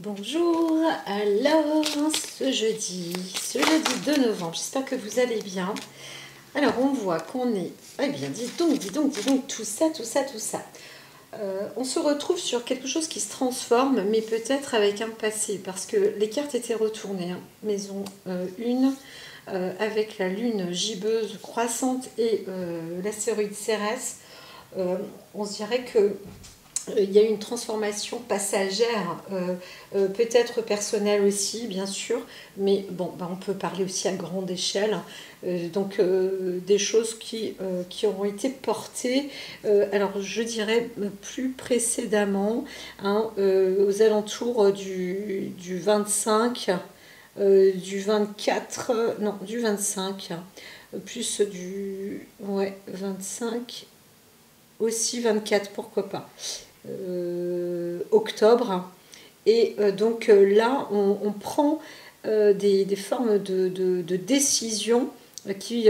Bonjour, alors ce jeudi 2 novembre, j'espère que vous allez bien. Alors on voit qu'on est, eh bien dis donc, tout ça. On se retrouve sur quelque chose qui se transforme, mais peut-être avec un passé, parce que les cartes étaient retournées, hein. Maison 1, avec la lune gibbeuse croissante et l'astéroïde Cérès, on se dirait que il y a une transformation passagère, peut-être personnelle aussi, bien sûr, mais bon, bah, on peut parler aussi à grande échelle. Des choses qui auront été portées, alors je dirais plus précédemment, hein, aux alentours du 25, du 24, non, du 25, plus du ouais, 25, aussi 24, pourquoi pas. Octobre. Et là, on prend des formes de décisions qui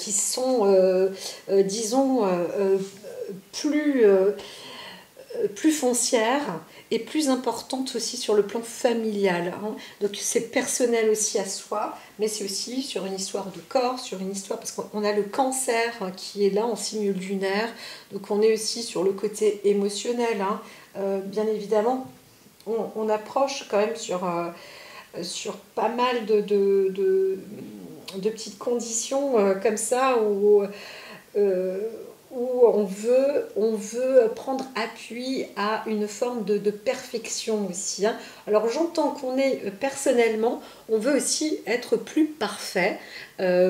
sont, disons, plus, plus foncières et plus importantes aussi sur le plan familial, hein. Donc c'est personnel aussi à soi, mais c'est aussi sur une histoire de corps, sur une histoire, parce qu'on a le cancer qui est là en signe lunaire, donc on est aussi sur le côté émotionnel, hein. Bien évidemment, on approche quand même sur pas mal de petites conditions comme ça euh, où on veut prendre appui à une forme de perfection aussi, hein. Alors j'entends qu'on est personnellement, on veut aussi être plus parfait,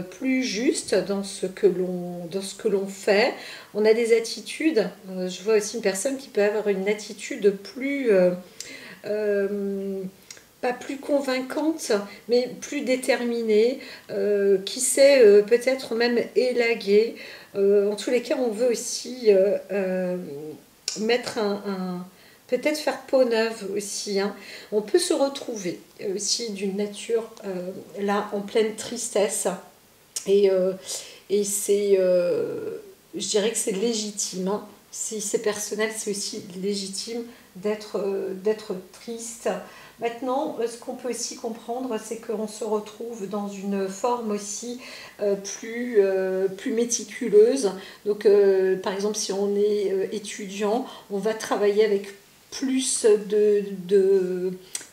plus juste dans ce que l'on fait. On a des attitudes, je vois aussi une personne qui peut avoir une attitude plus... euh, pas plus convaincante, mais plus déterminée, qui sait peut-être même élaguer. En tous les cas, on veut aussi mettre peut-être faire peau neuve aussi, hein. On peut se retrouver aussi d'une nature là en pleine tristesse et, euh, et je dirais que c'est légitime, hein. Si c'est personnel, c'est aussi légitime d'être triste. Maintenant, ce qu'on peut aussi comprendre, c'est qu'on se retrouve dans une forme aussi plus méticuleuse. Par exemple, si on est étudiant, on va travailler avec plus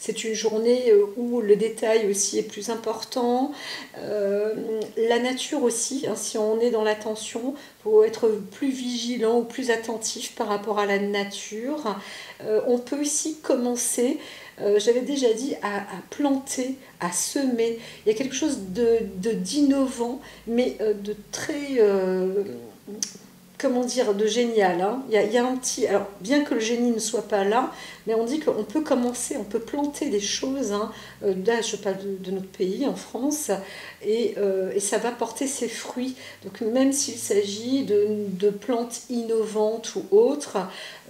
c'est une journée où le détail aussi est plus important. La nature aussi, hein, si on est dans l'attention, il faut être plus vigilant ou plus attentif par rapport à la nature. On peut aussi commencer, j'avais déjà dit, à planter, à semer. Il y a quelque chose d'innovant, mais de très... comment dire, de génial, hein. Il y a un petit... Alors, bien que le génie ne soit pas là, mais on dit qu'on peut commencer, on peut planter des choses, hein. Là, je parle de notre pays, en France, et ça va porter ses fruits. Donc, même s'il s'agit de plantes innovantes ou autres,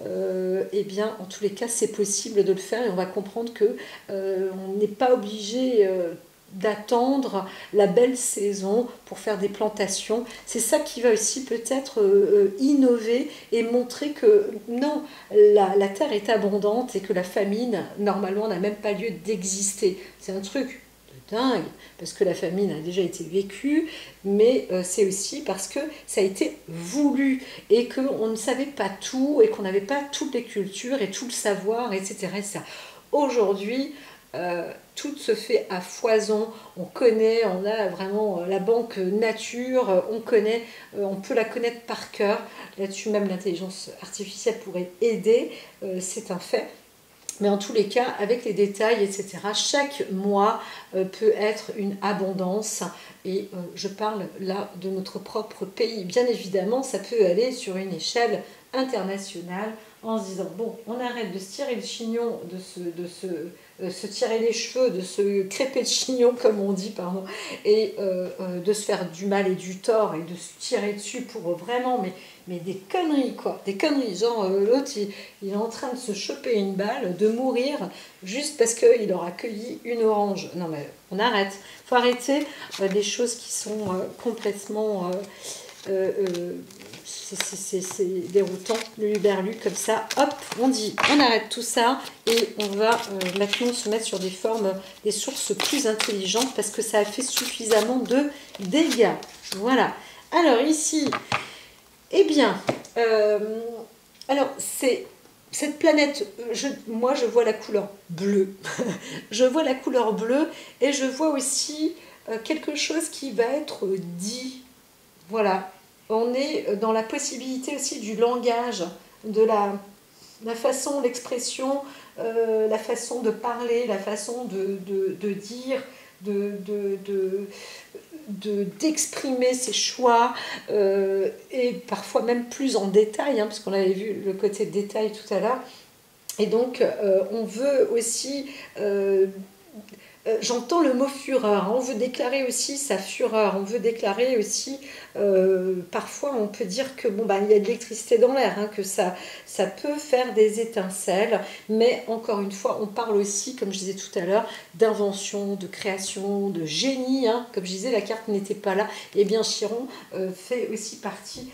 eh bien, en tous les cas, c'est possible de le faire et on va comprendre que on n'est pas obligé... d'attendre la belle saison pour faire des plantations. C'est ça qui va aussi peut-être innover et montrer que non, la terre est abondante et que la famine, normalement, n'a même pas lieu d'exister. C'est un truc de dingue, parce que la famine a déjà été vécue, mais c'est aussi parce que ça a été voulu et qu'on ne savait pas tout et qu'on n'avait pas toutes les cultures et tout le savoir, etc. etc. Aujourd'hui, tout se fait à foison. On connaît, on a vraiment la banque nature, on connaît, on peut la connaître par cœur. Là-dessus, même l'intelligence artificielle pourrait aider, c'est un fait. Mais en tous les cas, avec les détails, etc., chaque mois peut être une abondance. Et je parle là de notre propre pays. Bien évidemment, ça peut aller sur une échelle internationale en se disant, bon, on arrête de se tirer le chignon, se tirer les cheveux, de se crêper le chignon, comme on dit, pardon, et de se faire du mal et du tort et de se tirer dessus pour vraiment, mais des conneries, quoi, des conneries. Genre, l'autre, il est en train de se choper une balle, de mourir, juste parce qu'il aura cueilli une orange. Non, mais on arrête. Il faut arrêter des choses qui sont complètement c'est déroutant, le luberlu, comme ça, hop, on dit, on arrête tout ça, et on va maintenant se mettre sur des formes, des sources plus intelligentes, parce que ça a fait suffisamment de dégâts. Voilà. Alors ici, eh bien, alors c'est... Cette planète, moi je vois la couleur bleue, je vois la couleur bleue et je vois aussi quelque chose qui va être dit. Voilà, on est dans la possibilité aussi du langage, de la façon, l'expression, la façon de parler, la façon de dire, d'exprimer ses choix et parfois même plus en détail, hein, parce qu'on avait vu le côté détail tout à l'heure. Et donc, on veut aussi j'entends le mot fureur, hein. On veut déclarer aussi sa fureur, on veut déclarer aussi, parfois on peut dire que bon, bah, il y a de l'électricité dans l'air, hein, que ça peut faire des étincelles, mais encore une fois, on parle aussi, comme je disais tout à l'heure, d'invention, de création, de génie, hein. Comme je disais, la carte n'était pas là, et bien Chiron fait aussi partie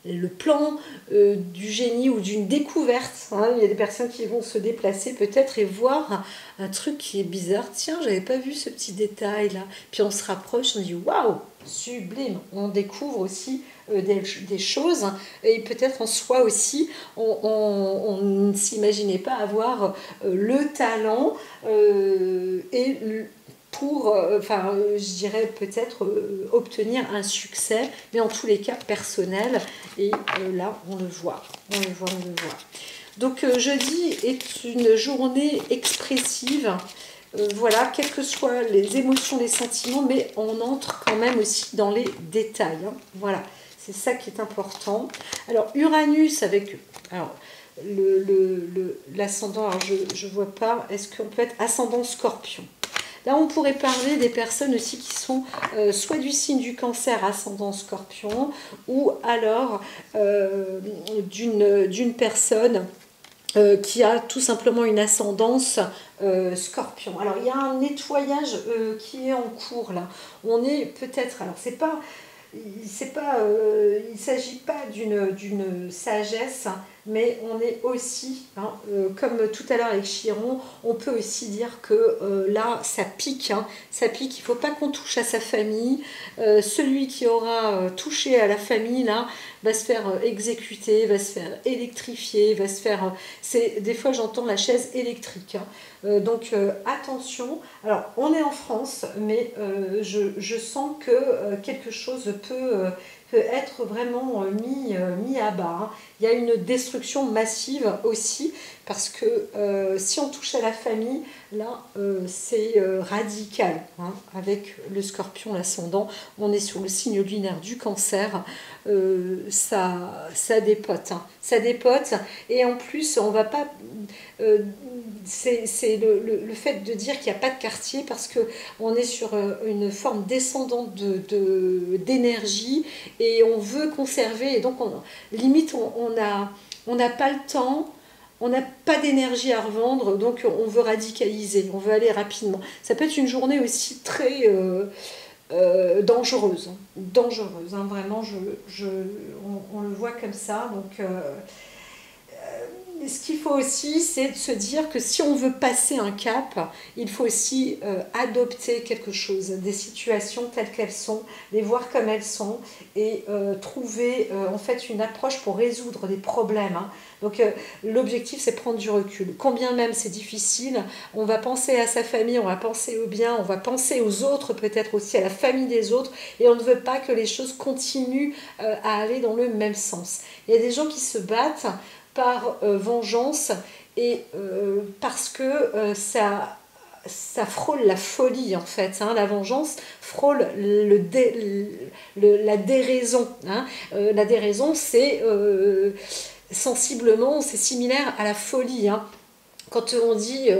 le plan du génie ou d'une découverte. Hein. Il y a des personnes qui vont se déplacer peut-être et voir un truc qui est bizarre. Tiens, j'avais pas vu ce petit détail là. Puis on se rapproche, on dit waouh, sublime. On découvre aussi des choses et peut-être en soi aussi, on ne s'imaginait pas avoir le talent et pour, je dirais peut-être obtenir un succès, mais en tous les cas personnel. Et là, on le voit, on le voit. Donc jeudi est une journée expressive. Voilà, quelles que soient les émotions, les sentiments, mais on entre quand même aussi dans les détails. Hein. Voilà, c'est ça qui est important. Alors Uranus avec... Alors, l'ascendant, alors je ne vois pas, est-ce qu'on peut être ascendant Scorpion? Là, on pourrait parler des personnes aussi qui sont soit du signe du Cancer, ascendant Scorpion, ou alors d'une personne qui a tout simplement une ascendance Scorpion. Alors, il y a un nettoyage qui est en cours là. On est peut-être, alors il ne s'agit pas d'une sagesse, mais on est aussi, hein, comme tout à l'heure avec Chiron, on peut aussi dire que là, ça pique, hein, ça pique, il ne faut pas qu'on touche à sa famille. Celui qui aura touché à la famille, là, va se faire exécuter, va se faire électrifier, va se faire... des fois, j'entends la chaise électrique. Hein. Donc, attention. Alors, on est en France, mais je sens que quelque chose peut être vraiment mis à bas. Hein. Il y a une destruction massive aussi, parce que si on touche à la famille, là, c'est radical. Hein. Avec le Scorpion, l'ascendant, on est sur le signe lunaire du Cancer. Ça dépote. Hein. Ça dépote. Et en plus, on va pas... c'est le fait de dire qu'il n'y a pas de quartier, parce qu'on est sur une forme descendante d'énergie, et on veut conserver, et donc limite on n'a pas le temps, on n'a pas d'énergie à revendre, donc on veut radicaliser, on veut aller rapidement. Ça peut être une journée aussi très dangereuse, hein, vraiment, on le voit comme ça. Donc ce qu'il faut aussi, c'est de se dire que si on veut passer un cap, il faut aussi adopter quelque chose, des situations telles qu'elles sont, les voir comme elles sont, et trouver en fait une approche pour résoudre des problèmes. Hein. Donc l'objectif, c'est prendre du recul. Combien même c'est difficile, on va penser à sa famille, on va penser au bien, on va penser aux autres, peut-être aussi à la famille des autres, et on ne veut pas que les choses continuent à aller dans le même sens. Il y a des gens qui se battent par vengeance, et parce que ça frôle la folie en fait, hein. La vengeance frôle la déraison, hein. La déraison, c'est sensiblement, c'est similaire à la folie, hein. Quand on dit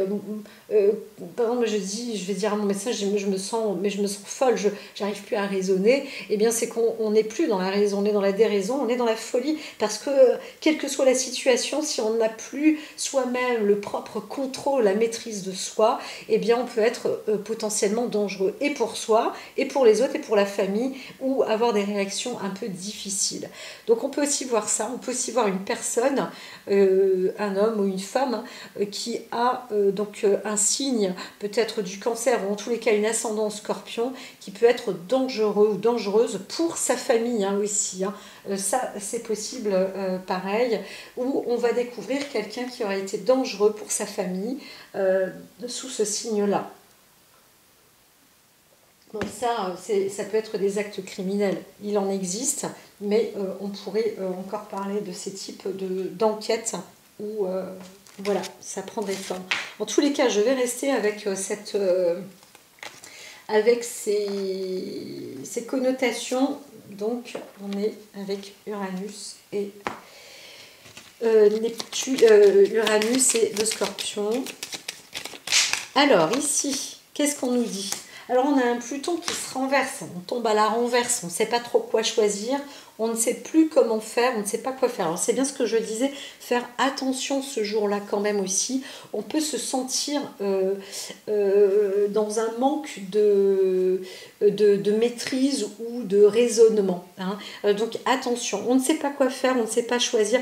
euh, par exemple, je vais dire à mon médecin, je me sens folle, je n'arrive plus à raisonner, eh bien c'est qu'on n'est plus dans la raison, on est dans la déraison, on est dans la folie, parce que quelle que soit la situation, si on n'a plus soi-même le propre contrôle, la maîtrise de soi, eh bien on peut être potentiellement dangereux, et pour soi, et pour les autres, et pour la famille, ou avoir des réactions un peu difficiles. Donc on peut aussi voir ça, on peut aussi voir une personne, un homme ou une femme, qui a un signe peut-être du cancer ou en tous les cas une ascendance scorpion qui peut être dangereux ou dangereuse pour sa famille aussi. Ça c'est possible pareil, où on va découvrir quelqu'un qui aurait été dangereux pour sa famille sous ce signe-là. Bon, ça peut être des actes criminels, il en existe, mais on pourrait encore parler de ces types d'enquêtes où voilà, ça prendrait forme. En tous les cas, je vais rester avec avec ces connotations. Donc, on est avec Uranus et Uranus et le Scorpion. Alors, ici, qu'est-ce qu'on nous dit? Alors, on a un Pluton qui se renverse, on tombe à la renverse, on ne sait pas trop quoi choisir, on ne sait plus comment faire, on ne sait pas quoi faire. Alors, c'est bien ce que je disais, faire attention ce jour-là quand même aussi. On peut se sentir dans un manque de maîtrise ou de raisonnement. Donc, attention, on ne sait pas quoi faire, on ne sait pas choisir.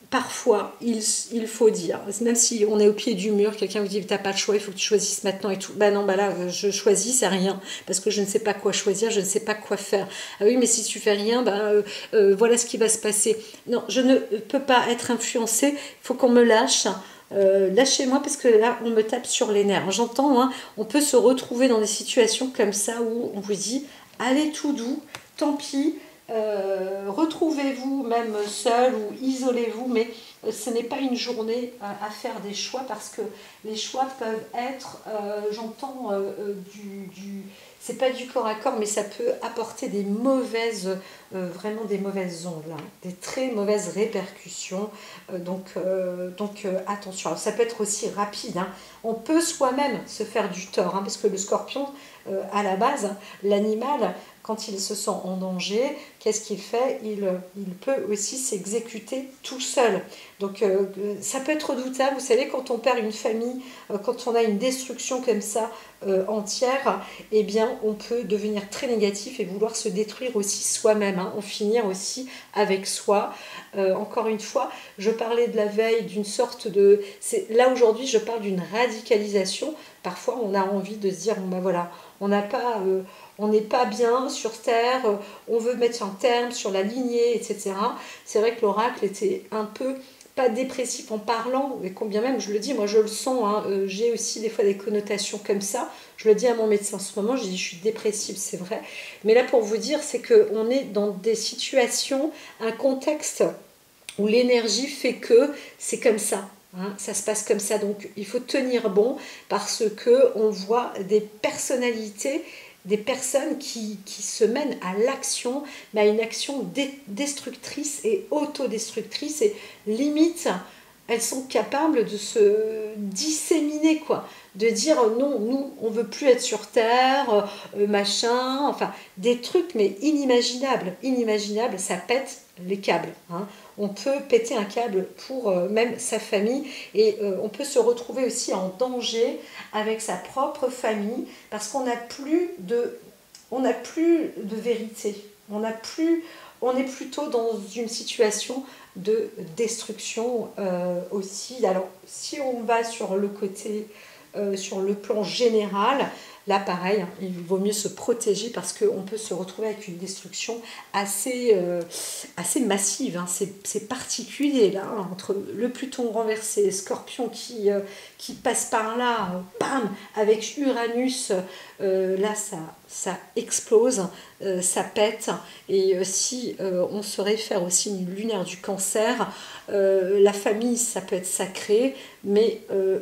Parfois, il faut dire, même si on est au pied du mur, quelqu'un vous dit t'as pas le choix, il faut que tu choisisses maintenant et tout. Bah non, bah là, je choisis, c'est rien, parce que je ne sais pas quoi choisir, je ne sais pas quoi faire. Ah oui, mais si tu fais rien, voilà ce qui va se passer. Non, je ne peux pas être influencée, il faut qu'on me lâche. Lâchez-moi parce que là on me tape sur les nerfs. J'entends, on peut se retrouver dans des situations comme ça où on vous dit allez tout doux, tant pis. Retrouvez-vous même seul ou isolez-vous, mais ce n'est pas une journée à faire des choix parce que les choix peuvent être, j'entends, c'est pas du corps à corps, mais ça peut apporter des mauvaises, vraiment des mauvaises ondes, là, des très mauvaises répercussions. Donc attention. Alors, ça peut être aussi rapide. On peut soi-même se faire du tort, parce que le Scorpion, à la base, l'animal, quand il se sent en danger, qu'est-ce qu'il fait? Il peut aussi s'exécuter tout seul. Donc ça peut être redoutable. Vous savez, quand on perd une famille, quand on a une destruction comme ça entière, eh bien on peut devenir très négatif et vouloir se détruire aussi soi-même, en finir aussi avec soi. Encore une fois, je parlais de la veille d'une sorte de... Là aujourd'hui, je parle d'une radicalisation. Parfois, on a envie de se dire, bon ben voilà, on n'a pas... on n'est pas bien sur Terre, on veut mettre un terme sur la lignée, etc. C'est vrai que l'oracle était un peu, pas dépressif en parlant, mais combien même, je le dis, moi je le sens, j'ai aussi des fois des connotations comme ça. Je le dis à mon médecin en ce moment, je dis je suis dépressive, c'est vrai. Mais là pour vous dire, c'est qu'on est dans des situations, un contexte où l'énergie fait que c'est comme ça. Ça se passe comme ça, donc il faut tenir bon parce que on voit des personnalités, des personnes qui se mènent à l'action, mais à une action destructrice et autodestructrice, et limite, elles sont capables de se disséminer, quoi, de dire non, nous, on veut plus être sur Terre, machin, enfin, des trucs, mais inimaginables, ça pète les câbles. On peut péter un câble pour même sa famille et on peut se retrouver aussi en danger avec sa propre famille parce qu'on n'a plus de vérité. On est plutôt dans une situation de destruction aussi. Alors si on va sur le côté, sur le plan général, là pareil, il vaut mieux se protéger parce qu'on peut se retrouver avec une destruction assez massive. C'est particulier là, entre le Pluton renversé, Scorpion qui passe par là, bam, avec Uranus, là ça explose, ça pète. Et si on se réfère au signe lunaire du Cancer, la famille ça peut être sacré, mais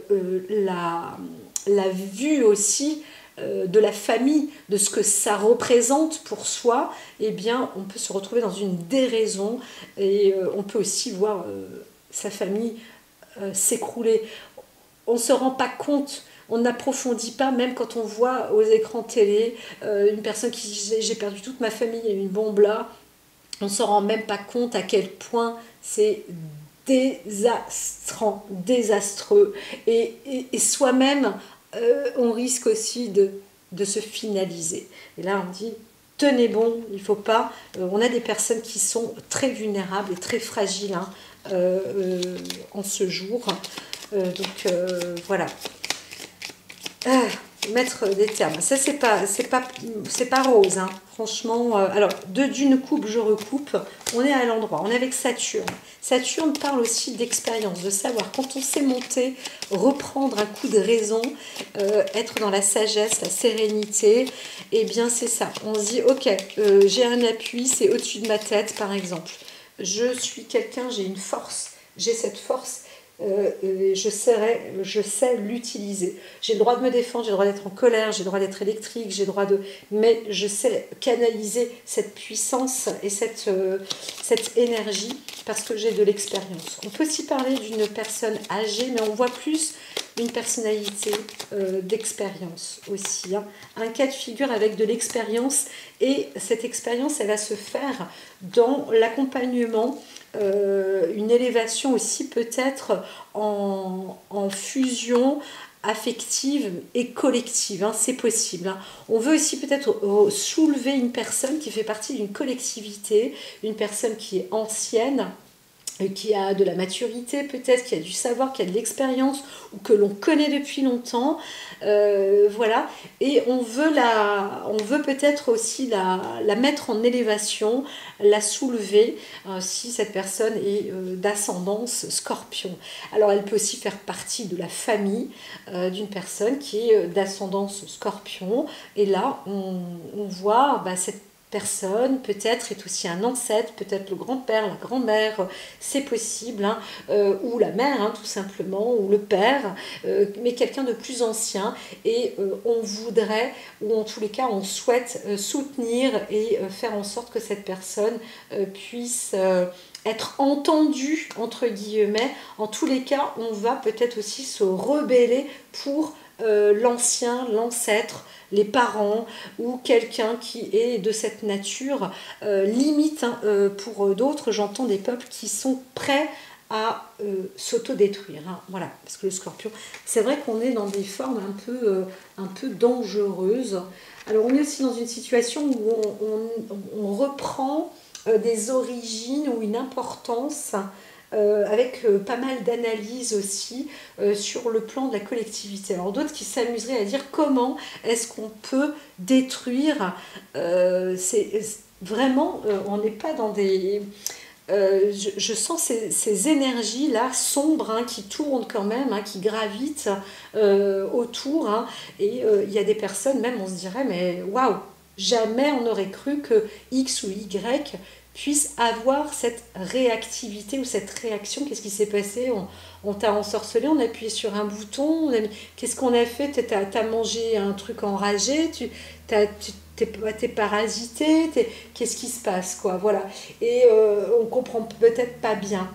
la vue aussi de la famille, de ce que ça représente pour soi, eh bien on peut se retrouver dans une déraison et on peut aussi voir sa famille s'écrouler. On ne se rend pas compte On n'approfondit pas, même quand on voit aux écrans télé une personne qui dit j'ai perdu toute ma famille, il y a une bombe là. On ne s'en rend même pas compte à quel point c'est désastrant, désastreux. Et soi-même, on risque aussi de se finaliser. Et là, on dit, tenez bon, il ne faut pas... on a des personnes qui sont très vulnérables et très fragiles hein, en ce jour. Voilà. Mettre des termes. Ça, c'est pas rose, hein. Franchement. Alors, d'une coupe, je recoupe. On est à l'endroit. On est avec Saturne. Saturne parle aussi d'expérience, de savoir. Quand on sait monter, reprendre un coup de raison, être dans la sagesse, la sérénité, eh bien, c'est ça. On se dit, ok, j'ai un appui, c'est au-dessus de ma tête, par exemple. Je suis quelqu'un, j'ai une force. J'ai cette force. Je sais l'utiliser. J'ai le droit de me défendre, j'ai le droit d'être en colère, j'ai le droit d'être électrique, j'ai le droit de... Mais je sais canaliser cette puissance et cette énergie parce que j'ai de l'expérience. On peut aussi parler d'une personne âgée, mais on voit plus une personnalité d'expérience aussi. Hein. Un cas de figure avec de l'expérience et cette expérience, elle va se faire dans l'accompagnement une élévation aussi peut-être en fusion affective et collective, hein, c'est possible. Hein. On veut aussi peut-être soulever une personne qui fait partie d'une collectivité, une personne qui est ancienne, qui a de la maturité peut-être, qui a du savoir, qui a de l'expérience ou que l'on connaît depuis longtemps, voilà, et on veut peut-être aussi la mettre en élévation, la soulever si cette personne est d'ascendance scorpion. Alors elle peut aussi faire partie de la famille d'une personne qui est d'ascendance scorpion, et là on voit cette personne, peut-être est aussi un ancêtre, peut-être le grand-père, la grand-mère, c'est possible, hein, ou la mère, hein, tout simplement, ou le père, mais quelqu'un de plus ancien, et on voudrait, ou en tous les cas, on souhaite soutenir et faire en sorte que cette personne puisse être entendue, entre guillemets. En tous les cas, on va peut-être aussi se rebeller pour l'ancien, l'ancêtre, les parents ou quelqu'un qui est de cette nature, limite hein, pour d'autres, j'entends des peuples qui sont prêts à s'autodétruire. Hein, voilà, parce que le scorpion, c'est vrai qu'on est dans des formes un peu dangereuses. Alors on est aussi dans une situation où on reprend des origines ou une importance avec pas mal d'analyses aussi sur le plan de la collectivité. Alors d'autres qui s'amuseraient à dire comment est-ce qu'on peut détruire, vraiment, on n'est pas dans des... je sens ces énergies-là sombres hein, qui tournent quand même, hein, qui gravitent autour. Hein, et il y a des personnes, même on se dirait, mais waouh, jamais on aurait cru que X ou Y puisse avoir cette réactivité ou cette réaction. Qu'est-ce qui s'est passé? On t'a ensorcelé, on a appuyé sur un bouton, qu'est-ce qu'on a fait? T'as mangé un truc enragé, t'es parasité, qu'est-ce qui se passe quoi, voilà. Et on comprend peut-être pas bien.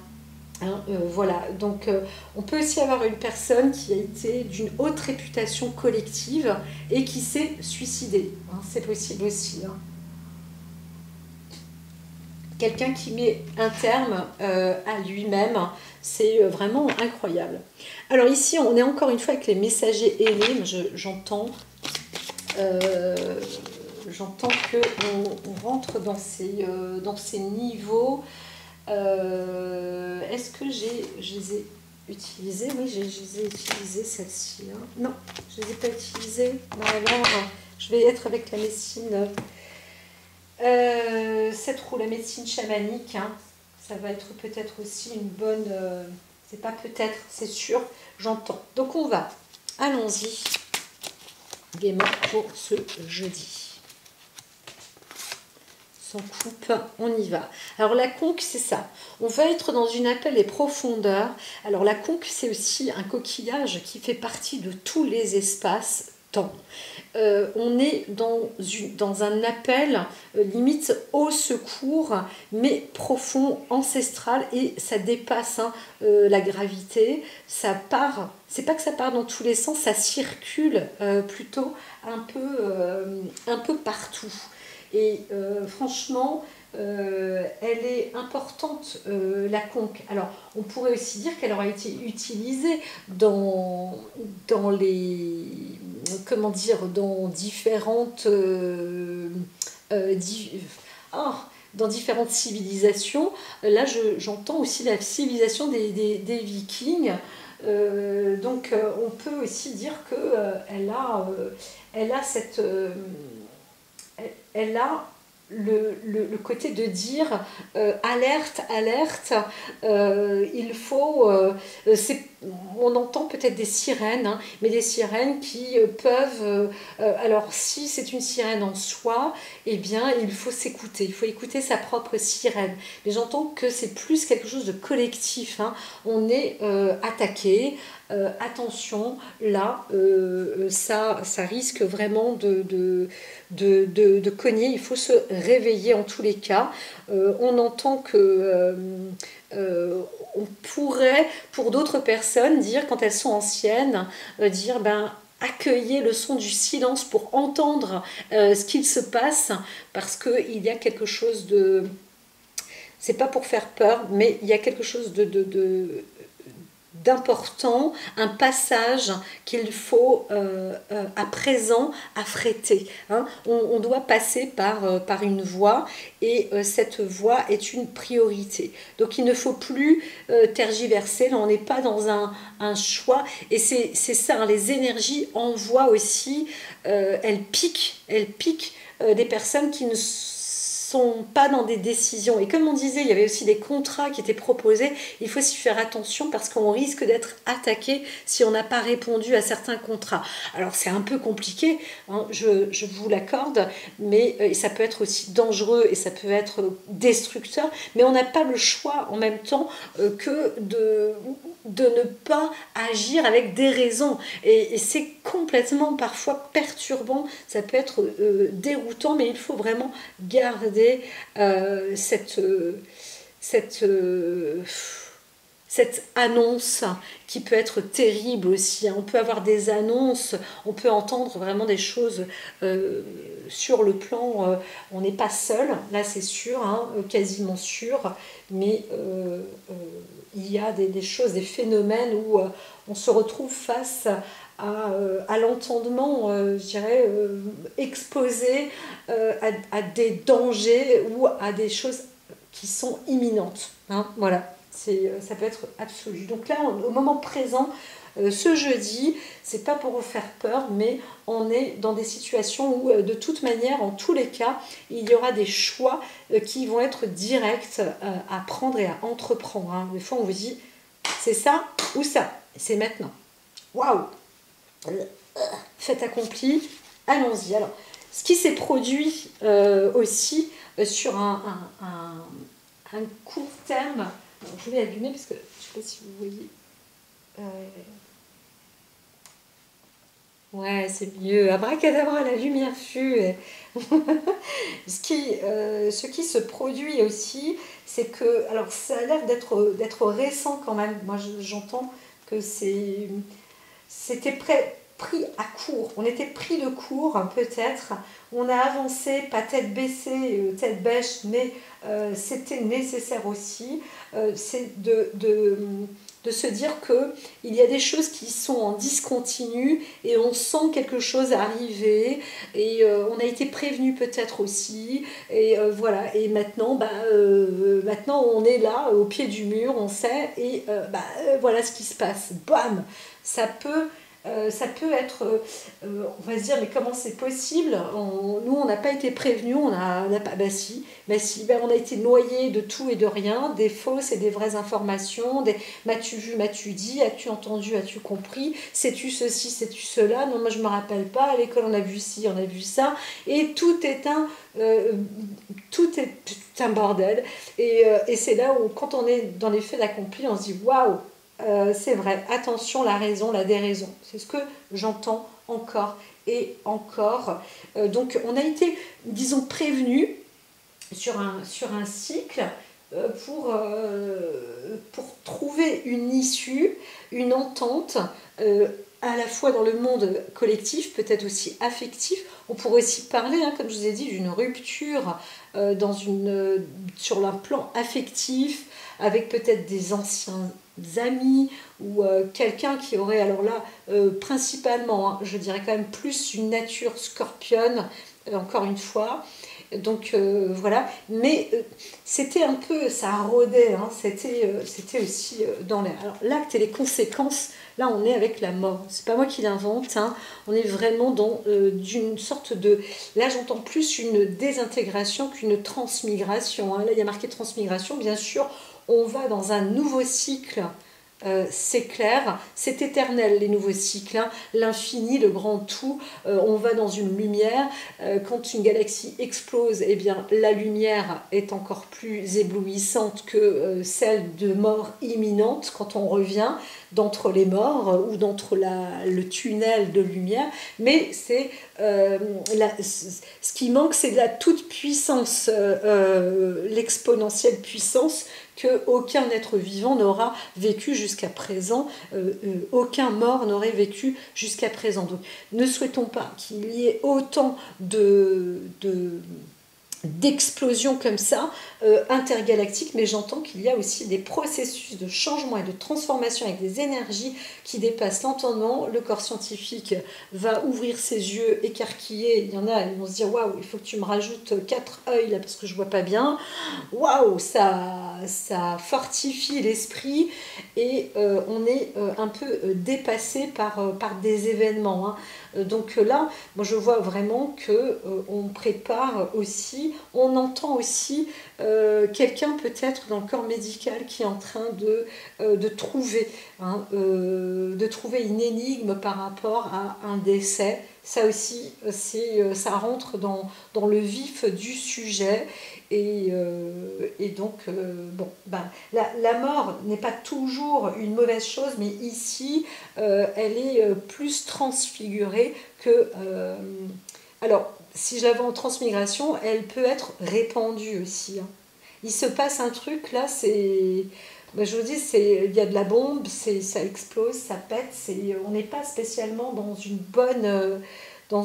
Hein, voilà, donc on peut aussi avoir une personne qui a été d'une haute réputation collective et qui s'est suicidée. Hein, c'est possible aussi. Hein. Quelqu'un qui met un terme à lui-même, c'est vraiment incroyable. Alors ici, on est encore une fois avec les messagers ailés, j'entends qu'on rentre dans ces niveaux. Est-ce que je les ai utilisés? Oui, je les ai utilisés, celle-ci. Hein. Non, je ne les ai pas utilisés. Non, alors, je vais être avec la médecine... cette roue, la médecine chamanique, hein, ça va être peut-être aussi une bonne... c'est pas peut-être, c'est sûr, j'entends. Donc on va, allons-y, gaiement pour ce jeudi. Sans coupe, on y va. Alors la conque, c'est ça. On va être dans une appel des profondeurs. Alors la conque, c'est aussi un coquillage qui fait partie de tous les espaces temps. on est dans un appel limite au secours, mais profond, ancestral, et ça dépasse la gravité. Ça part, c'est pas que ça part dans tous les sens, ça circule plutôt un peu partout. Et franchement, elle est importante, la conque. Alors, on pourrait aussi dire qu'elle aura été utilisée dans les, comment dire, dans différentes, oh, dans différentes civilisations. Là, j'entends aussi la civilisation des Vikings. On peut aussi dire que elle a cette, elle a le côté de dire alerte, alerte, il faut. On entend peut-être des sirènes, hein, mais des sirènes qui peuvent. Alors, si c'est une sirène en soi, eh bien, il faut s'écouter, il faut écouter sa propre sirène. Mais j'entends que c'est plus quelque chose de collectif, hein. On est attaqué. Attention, là, ça risque vraiment de cogner. Il faut se réveiller en tous les cas. On entend que on pourrait, pour d'autres personnes, dire, quand elles sont anciennes, dire, ben, accueillez le son du silence pour entendre ce qu'il se passe, parce qu'il y a quelque chose de... C'est pas pour faire peur, mais il y a quelque chose d'important, un passage qu'il faut à présent affréter. Hein. On doit passer par une voie, et cette voie est une priorité. Donc il ne faut plus tergiverser, là on n'est pas dans un choix, et c'est ça, hein, les énergies envoient aussi, elles piquent des personnes qui ne sont pas dans des décisions. Et comme on disait, il y avait aussi des contrats qui étaient proposés. Il faut s'y faire attention, parce qu'on risque d'être attaqué si on n'a pas répondu à certains contrats. Alors c'est un peu compliqué, hein, je vous l'accorde, mais ça peut être aussi dangereux et ça peut être destructeur, mais on n'a pas le choix en même temps que de ne pas agir avec des raisons. Et c'est complètement parfois perturbant, ça peut être déroutant, mais il faut vraiment garder cette annonce qui peut être terrible aussi. On peut avoir des annonces, on peut entendre vraiment des choses sur le plan, on n'est pas seul, là c'est sûr, hein, quasiment sûr, mais il y a des choses, des phénomènes où on se retrouve face à l'entendement, je dirais, exposé à des dangers ou à des choses qui sont imminentes. Hein, voilà, ça peut être absolu. Donc là, au moment présent, ce jeudi, c'est pas pour vous faire peur, mais on est dans des situations où, de toute manière, en tous les cas, il y aura des choix qui vont être directs à prendre et à entreprendre. Hein. Des fois, on vous dit, c'est ça ou ça, c'est maintenant. Waouh! Fait accompli, allons-y. Alors, ce qui s'est produit aussi sur un court terme, je vais allumer parce que je ne sais pas si vous voyez. Ouais, c'est mieux. Abracadabra, la lumière fut. Ce qui se produit aussi, c'est que, alors ça a l'air d'être récent quand même. Moi, j'entends que c'était pris à court. On était pris de court, peut-être. On a avancé, pas tête baissée, tête bêche, mais c'était nécessaire aussi. C'est de se dire qu'il y a des choses qui sont en discontinu et on sent quelque chose arriver, et on a été prévenu peut-être aussi, et voilà, et maintenant, maintenant on est là au pied du mur, on sait, et voilà ce qui se passe. Bam, ça peut être, on va se dire, mais comment c'est possible? Nous, on n'a pas été prévenus, on a pas, si, on a été noyés de tout et de rien, des fausses et des vraies informations, des m'as-tu vu, m'as-tu dit, as-tu entendu, as-tu compris, sais-tu ceci, sais-tu cela, non, moi je me rappelle pas, à l'école on a vu ci, on a vu ça, et tout est un bordel, et c'est là où, quand on est dans les faits accomplis, on se dit waouh! C'est vrai, attention, la raison, la déraison. C'est ce que j'entends encore et encore. Donc on a été, disons, prévenus sur un cycle pour trouver une issue, une entente, à la fois dans le monde collectif, peut-être aussi affectif. On pourrait aussi parler, hein, comme je vous ai dit, d'une rupture sur un plan affectif, avec peut-être des anciens amis ou quelqu'un qui aurait, alors là, principalement, hein, je dirais quand même plus une nature scorpionne, encore une fois. Donc voilà, mais c'était un peu, ça rôdait, hein, c'était aussi dans l'air. Alors l'acte et les conséquences, là on est avec la mort, c'est pas moi qui l'invente, hein, on est vraiment dans d'une sorte de, là j'entends plus une désintégration qu'une transmigration, hein. Là il y a marqué transmigration, bien sûr, on va dans un nouveau cycle. C'est clair, c'est éternel les nouveaux cycles, hein. L'infini, le grand tout, on va dans une lumière, quand une galaxie explose, eh bien, la lumière est encore plus éblouissante que celle de mort imminente quand on revient d'entre les morts ou d'entre le tunnel de lumière, mais c'est ce qui manque, c'est de la toute puissance, l'exponentielle puissance qu'aucun être vivant n'aura vécu jusqu'à présent, aucun mort n'aurait vécu jusqu'à présent. Donc ne souhaitons pas qu'il y ait autant d'explosions comme ça, intergalactiques, mais j'entends qu'il y a aussi des processus de changement et de transformation avec des énergies qui dépassent l'entendement. Le corps scientifique va ouvrir ses yeux écarquillés, il y en a, ils vont se dire waouh, il faut que tu me rajoutes 4 œils là parce que je vois pas bien. Waouh, ça fortifie l'esprit et on est un peu dépassé par des événements, hein. Donc là, moi je vois vraiment qu'on prépare aussi, on entend aussi quelqu'un peut-être dans le corps médical qui est en train de trouver, hein, de trouver une énigme par rapport à un décès. Ça aussi, ça rentre dans le vif du sujet. Et donc, bon, ben, la mort n'est pas toujours une mauvaise chose, mais ici, elle est plus transfigurée que... alors, si je la vois en transmigration, elle peut être répandue aussi, hein. Il se passe un truc, là, c'est... Ben, je vous dis, il y a de la bombe, ça explose, ça pète, on n'est pas spécialement dans une bonne... dans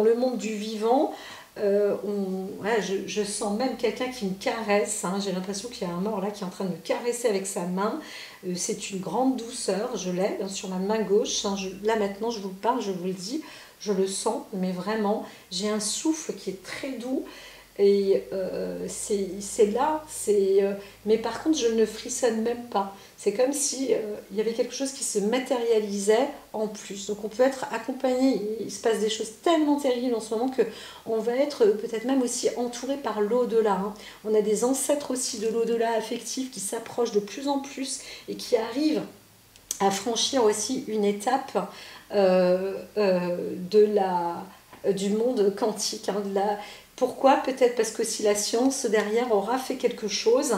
le monde du vivant. Je sens même quelqu'un qui me caresse, hein. J'ai l'impression qu'il y a un mort là qui est en train de me caresser avec sa main. C'est une grande douceur, je l'ai sur ma main gauche, hein. Là maintenant je vous parle, je vous le dis, je le sens, mais vraiment j'ai un souffle qui est très doux. Et c'est là, mais par contre je ne frissonne même pas. C'est comme si il y avait quelque chose qui se matérialisait en plus. Donc on peut être accompagné, il se passe des choses tellement terribles en ce moment qu'on va être peut-être même aussi entouré par l'au-delà, hein. On a des ancêtres aussi de l'au-delà affectif qui s'approchent de plus en plus et qui arrivent à franchir aussi une étape du monde quantique, hein, pourquoi? Peut-être parce que si la science derrière aura fait quelque chose.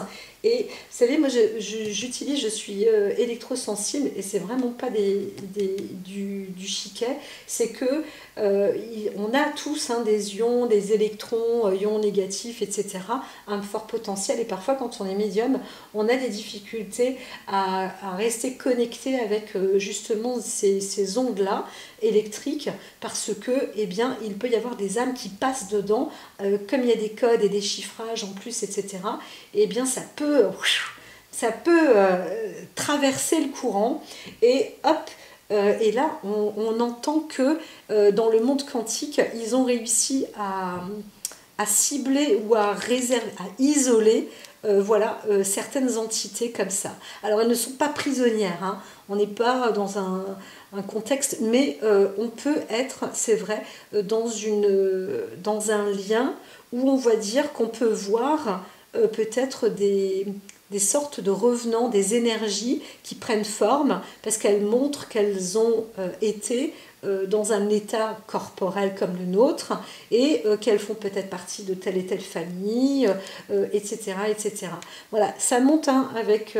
Et vous savez, moi j'utilise, je suis électrosensible et c'est vraiment pas du chiquet. C'est que on a tous, hein, des ions, des électrons, ions négatifs, etc. Un fort potentiel et parfois quand on est médium, on a des difficultés à rester connecté avec justement ces ondes-là électriques parce que, eh bien, il peut y avoir des âmes qui passent dedans, comme il y a des codes et des chiffrages en plus, etc. Eh bien, ça peut traverser le courant et hop, et là on entend que dans le monde quantique ils ont réussi à cibler ou à isoler certaines entités comme ça. Alors elles ne sont pas prisonnières, hein. On n'est pas dans un contexte, mais on peut être, c'est vrai, dans un lien où on va dire qu'on peut voir peut-être des sortes de revenants, des énergies qui prennent forme parce qu'elles montrent qu'elles ont été dans un état corporel comme le nôtre et qu'elles font peut-être partie de telle et telle famille, etc., etc. Voilà, ça monte, hein, avec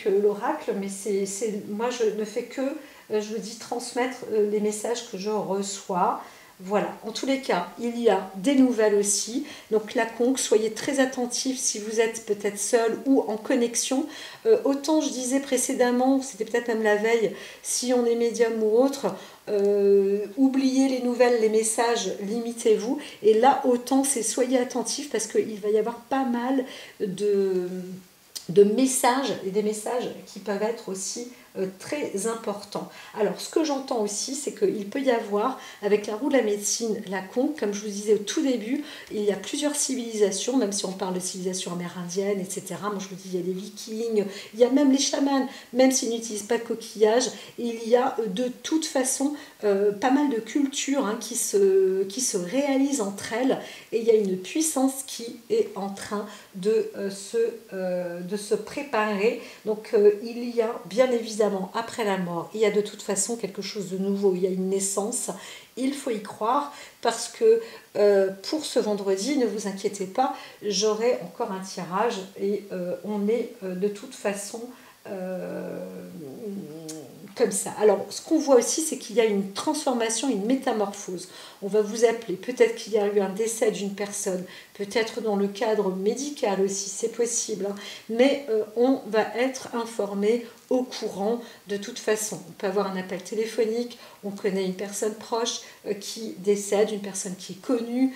l'oracle, mais moi je ne fais que je vous dis transmettre les messages que je reçois. Voilà, en tous les cas, il y a des nouvelles aussi. Donc la conque, soyez très attentifs si vous êtes peut-être seul ou en connexion. Autant je disais précédemment, c'était peut-être même la veille, si on est médium ou autre, oubliez les nouvelles, les messages, limitez-vous. Et là, autant c'est soyez attentifs parce qu'il va y avoir pas mal de messages et des messages qui peuvent être aussi très importants. Alors, ce que j'entends aussi, c'est qu'il peut y avoir, avec la roue de la médecine, la conque, comme je vous disais au tout début, il y a plusieurs civilisations, même si on parle de civilisation amérindienne, etc. Moi, je vous dis, il y a les vikings, il y a même les chamans, même s'ils n'utilisent pas de coquillage, il y a de toute façon pas mal de cultures hein, qui se réalisent entre elles, et il y a une puissance qui est en train de se préparer. Donc, il y a bien évidemment après la mort, il y a de toute façon quelque chose de nouveau, il y a une naissance, il faut y croire parce que pour ce vendredi, ne vous inquiétez pas, j'aurai encore un tirage et on est de toute façon comme ça. Alors, ce qu'on voit aussi, c'est qu'il y a une transformation, une métamorphose. On va vous appeler, peut-être qu'il y a eu un décès d'une personne, peut-être dans le cadre médical aussi, c'est possible, hein. Mais on va être informé au courant de toute façon. On peut avoir un appel téléphonique, on connaît une personne proche qui décède, une personne qui est connue,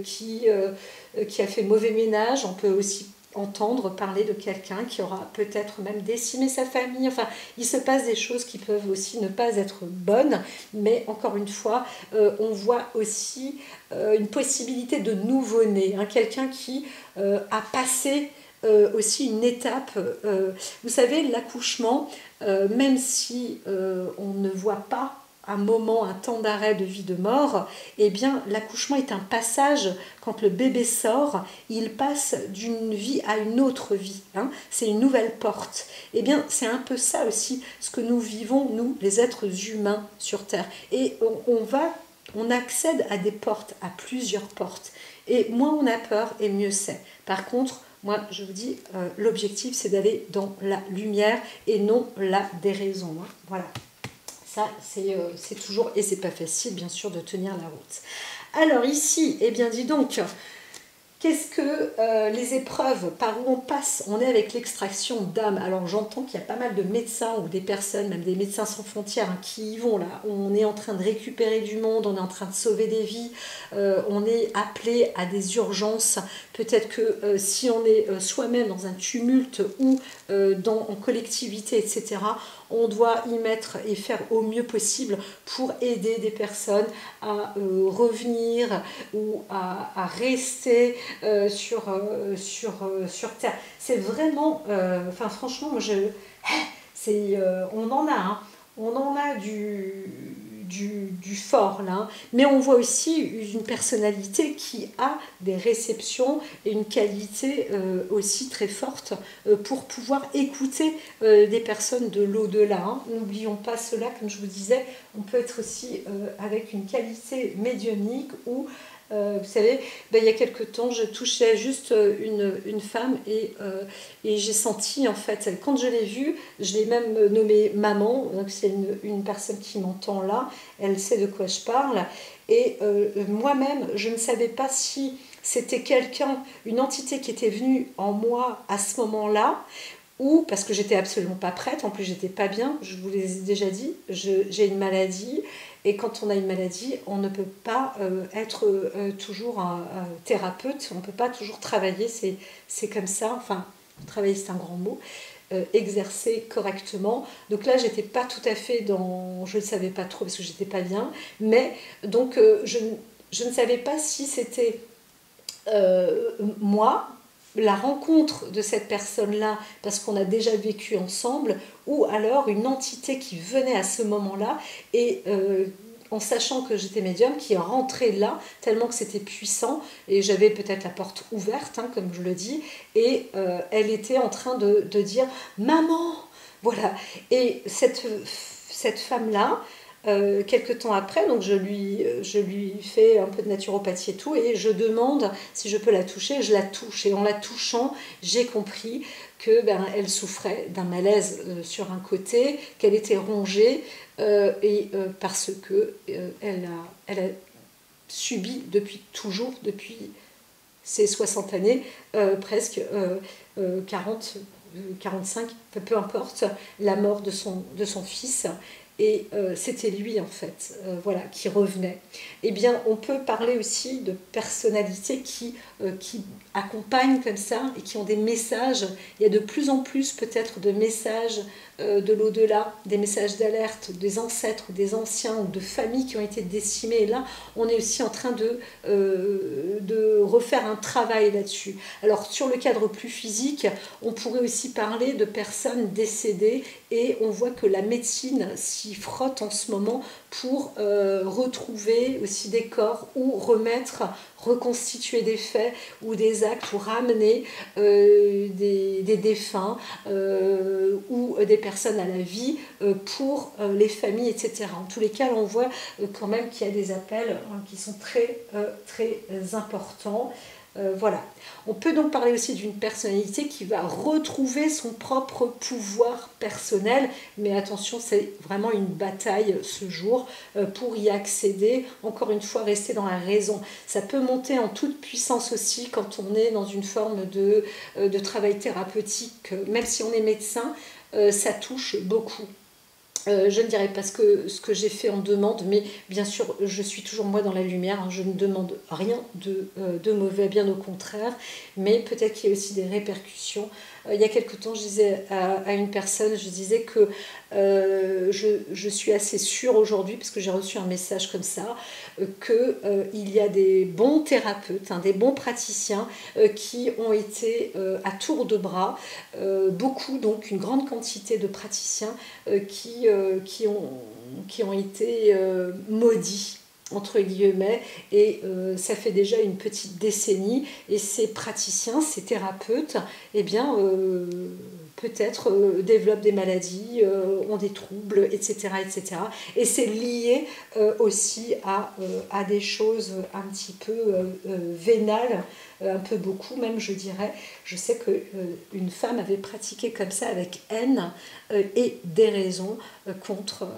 qui a fait mauvais ménage, on peut aussi entendre parler de quelqu'un qui aura peut-être même décimé sa famille. Enfin, il se passe des choses qui peuvent aussi ne pas être bonnes, mais encore une fois, on voit aussi une possibilité de nouveau-né, hein, quelqu'un qui a passé aussi une étape. Vous savez, l'accouchement, même si on ne voit pas un moment, un temps d'arrêt de vie de mort, eh bien l'accouchement est un passage. Quand le bébé sort, il passe d'une vie à une autre vie, hein. C'est une nouvelle porte. Eh bien c'est un peu ça aussi ce que nous vivons, nous les êtres humains sur Terre. Et on accède à des portes, à plusieurs portes. Et moins on a peur et mieux c'est. Par contre, moi, je vous dis, l'objectif, c'est d'aller dans la lumière et non la déraison, hein. Voilà. Ça, c'est toujours, et c'est pas facile, bien sûr, de tenir la route. Alors ici, eh bien, dis donc, qu'est-ce que les épreuves, par où on passe? On est avec l'extraction d'âme. Alors j'entends qu'il y a pas mal de médecins ou des personnes, même des médecins sans frontières, hein, qui y vont là. On est en train de récupérer du monde, on est en train de sauver des vies, on est appelé à des urgences. Peut-être que si on est soi-même dans un tumulte ou en collectivité, etc., on doit y mettre et faire au mieux possible pour aider des personnes à revenir ou à rester sur Terre. C'est vraiment, enfin franchement, on en a, hein, on en a du fort là, hein. Mais on voit aussi une personnalité qui a des réceptions et une qualité aussi très forte pour pouvoir écouter des personnes de l'au-delà, hein. N'oublions pas cela, comme je vous disais, on peut être aussi avec une qualité médiumnique ou vous savez, ben, il y a quelque temps, je touchais juste une femme et j'ai senti, en fait, quand je l'ai vue, je l'ai même nommée maman, donc c'est une personne qui m'entend là, elle sait de quoi je parle, et moi-même, je ne savais pas si c'était quelqu'un, une entité qui était venue en moi à ce moment-là, ou parce que j'étais absolument pas prête, en plus j'étais pas bien, je vous l'ai déjà dit, j'ai une maladie, et quand on a une maladie, on ne peut pas être toujours un thérapeute, on ne peut pas toujours travailler, c'est comme ça, enfin, travailler c'est un grand mot, exercer correctement. Donc là, j'étais pas tout à fait dans... Je ne savais pas trop parce que j'étais pas bien, mais donc je ne savais pas si c'était moi, la rencontre de cette personne-là, parce qu'on a déjà vécu ensemble, ou alors une entité qui venait à ce moment-là, et en sachant que j'étais médium, qui est rentrée là, tellement que c'était puissant, et j'avais peut-être la porte ouverte, hein, comme je le dis, et elle était en train de dire « Maman !» Voilà. Et cette femme-là, quelques temps après, donc je lui fais un peu de naturopathie et tout, et je demande si je peux la toucher, je la touche. Et en la touchant, j'ai compris que elle souffrait d'un malaise sur un côté, qu'elle était rongée, parce que elle a subi depuis toujours, depuis ses 60 années, presque 40, 45, peu importe, la mort de son fils. Et c'était lui, en fait, voilà, qui revenait. Eh bien, on peut parler aussi de personnalités qui accompagnent comme ça et qui ont des messages. Il y a de plus en plus, peut-être, de messages de l'au-delà, des messages d'alerte des ancêtres, des anciens ou de familles qui ont été décimées. Et là, on est aussi en train de refaire un travail là-dessus. Alors, sur le cadre plus physique, on pourrait aussi parler de personnes décédées, et on voit que la médecine s'y frotte en ce moment pour retrouver aussi des corps ou reconstituer des faits ou des actes pour ramener des défunts ou des personnes à la vie pour les familles, etc. En tous les cas, on voit quand même qu'il y a des appels qui sont très, très importants. Voilà. On peut donc parler aussi d'une personnalité qui va retrouver son propre pouvoir personnel, mais attention, c'est vraiment une bataille ce jour pour y accéder. Encore une fois, rester dans la raison. Ça peut monter en toute puissance aussi quand on est dans une forme de travail thérapeutique, même si on est médecin, ça touche beaucoup. Je ne dirais pas ce que j'ai fait en demande, mais bien sûr, je suis toujours moi dans la lumière, hein, je ne demande rien de mauvais, bien au contraire, mais peut-être qu'il y a aussi des répercussions. Il y a quelque temps, je disais à une personne, je disais que je suis assez sûre aujourd'hui, parce que j'ai reçu un message comme ça, qu'il y a des bons thérapeutes, hein, des bons praticiens qui ont été à tour de bras, beaucoup, donc une grande quantité de praticiens qui ont été maudits entre guillemets, et ça fait déjà une petite décennie, et ces praticiens, ces thérapeutes, eh bien peut-être développent des maladies, ont des troubles, etc. etc. Et c'est lié aussi à des choses un petit peu vénales, un peu beaucoup même, je dirais. Je sais qu'une femme avait pratiqué comme ça avec haine et déraison contre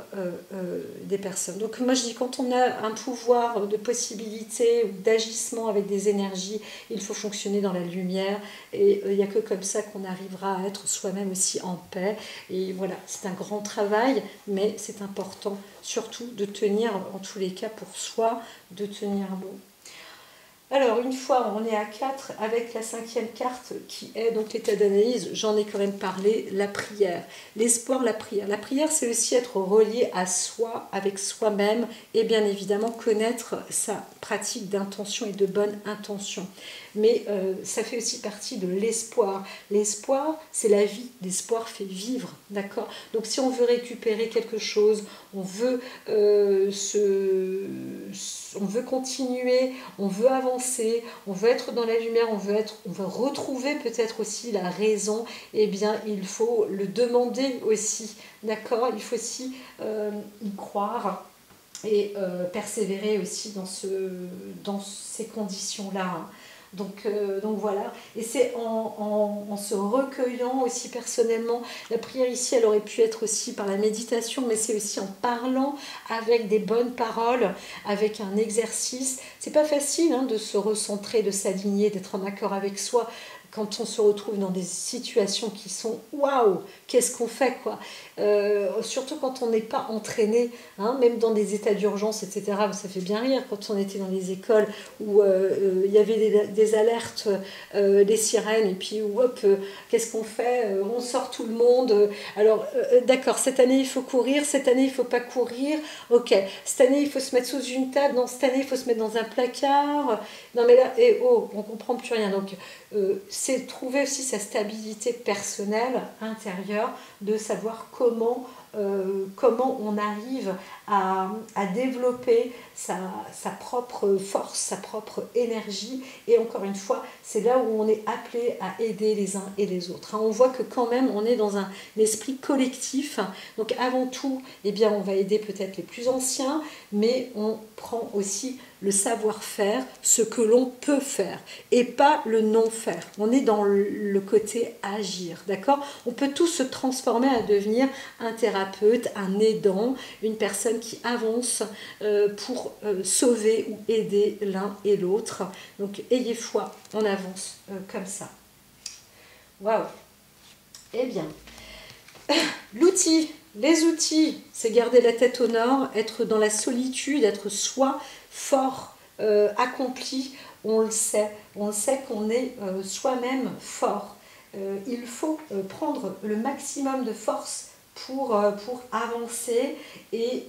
des personnes. Donc moi je dis, quand on a un pouvoir de possibilité ou d'agissement avec des énergies, il faut fonctionner dans la lumière, et il n'y a que comme ça qu'on arrivera à être soi-même aussi en paix. Et voilà, c'est un grand travail, mais c'est important surtout de tenir, en tous les cas pour soi, de tenir bon. Alors, une fois, on est à 4 avec la 5e carte qui est donc l'état d'analyse, j'en ai quand même parlé, la prière. L'espoir, la prière. La prière, c'est aussi être relié à soi, avec soi-même, et bien évidemment connaître sa pratique d'intention et de bonne intention. Mais ça fait aussi partie de l'espoir. L'espoir, c'est la vie. L'espoir fait vivre, d'accord? Donc si on veut récupérer quelque chose, on veut continuer, on veut avancer, on veut être dans la lumière, on veut retrouver peut-être aussi la raison, eh bien il faut le demander aussi, d'accord? Il faut aussi y croire et persévérer aussi dans ces conditions-là, hein. Donc voilà, et c'est en se recueillant aussi personnellement. La prière ici, elle aurait pu être aussi par la méditation, mais c'est aussi en parlant avec des bonnes paroles, avec un exercice. C'est pas facile de se recentrer, de s'aligner, d'être en accord avec soi quand on se retrouve dans des situations qui sont waouh, qu'est-ce qu'on fait quoi, surtout quand on n'est pas entraîné, même dans des états d'urgence, etc. Ça fait bien rire quand on était dans les écoles où il y avait des alertes, des sirènes, et puis hop, qu'est-ce qu'on fait, on sort tout le monde, alors d'accord, cette année il faut courir, cette année il faut pas courir, ok, cette année il faut se mettre sous une table, non, cette année il faut se mettre dans un placard, non mais là, on comprend plus rien. Donc c'est trouver aussi sa stabilité personnelle intérieure, de savoir comment on arrive à développer sa propre force, sa propre énergie. Et encore une fois, c'est là où on est appelé à aider les uns et les autres. On voit que quand même, on est dans un esprit collectif. Donc avant tout, eh bien, on va aider peut-être les plus anciens, mais on prend aussi le savoir-faire, ce que l'on peut faire, et pas le non-faire. On est dans le côté agir, d'accord? On peut tous se transformer à devenir un thérapeute, un aidant, une personne qui avance pour sauver ou aider l'un et l'autre. Donc ayez foi, on avance comme ça. Waouh! Eh bien, les outils, c'est garder la tête au nord, être dans la solitude, être soi, fort, accompli. On le sait qu'on est soi-même fort. Il faut prendre le maximum de force pour avancer et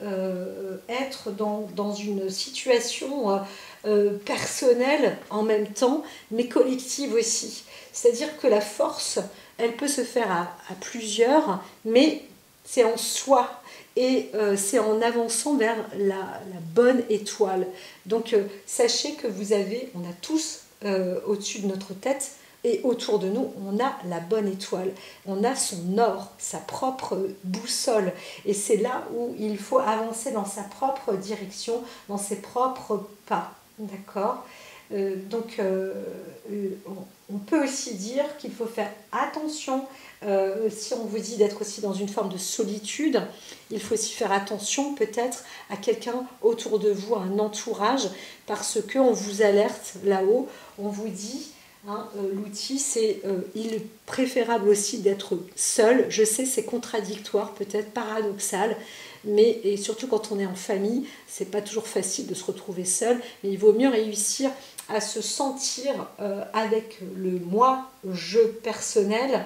être dans une situation personnelle en même temps, mais collective aussi. C'est-à-dire que la force, elle peut se faire à plusieurs, mais c'est en soi et c'est en avançant vers la bonne étoile. Donc sachez que on a tous au-dessus de notre tête et autour de nous, on a la bonne étoile, on a son or, sa propre boussole. Et c'est là où il faut avancer dans sa propre direction, dans ses propres pas. D'accord ? On peut aussi dire qu'il faut faire attention, si on vous dit d'être aussi dans une forme de solitude, il faut aussi faire attention peut-être à quelqu'un autour de vous, à un entourage, parce qu'on vous alerte là-haut, on vous dit... l'outil, il est préférable aussi d'être seul. Je sais, c'est contradictoire, peut-être paradoxal, mais et surtout quand on est en famille, c'est pas toujours facile de se retrouver seul, mais il vaut mieux réussir à se sentir avec le moi, je personnel,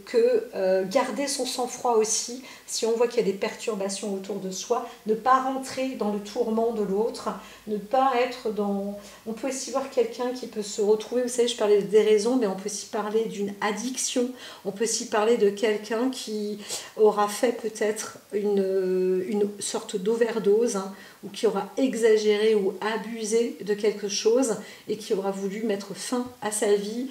que garder son sang-froid aussi, si on voit qu'il y a des perturbations autour de soi, ne pas rentrer dans le tourment de l'autre, ne pas être dans... On peut aussi voir quelqu'un qui peut se retrouver, vous savez, je parlais de déraison, mais on peut aussi parler d'une addiction, on peut aussi parler de quelqu'un qui aura fait peut-être une sorte d'overdose, ou qui aura exagéré ou abusé de quelque chose et qui aura voulu mettre fin à sa vie,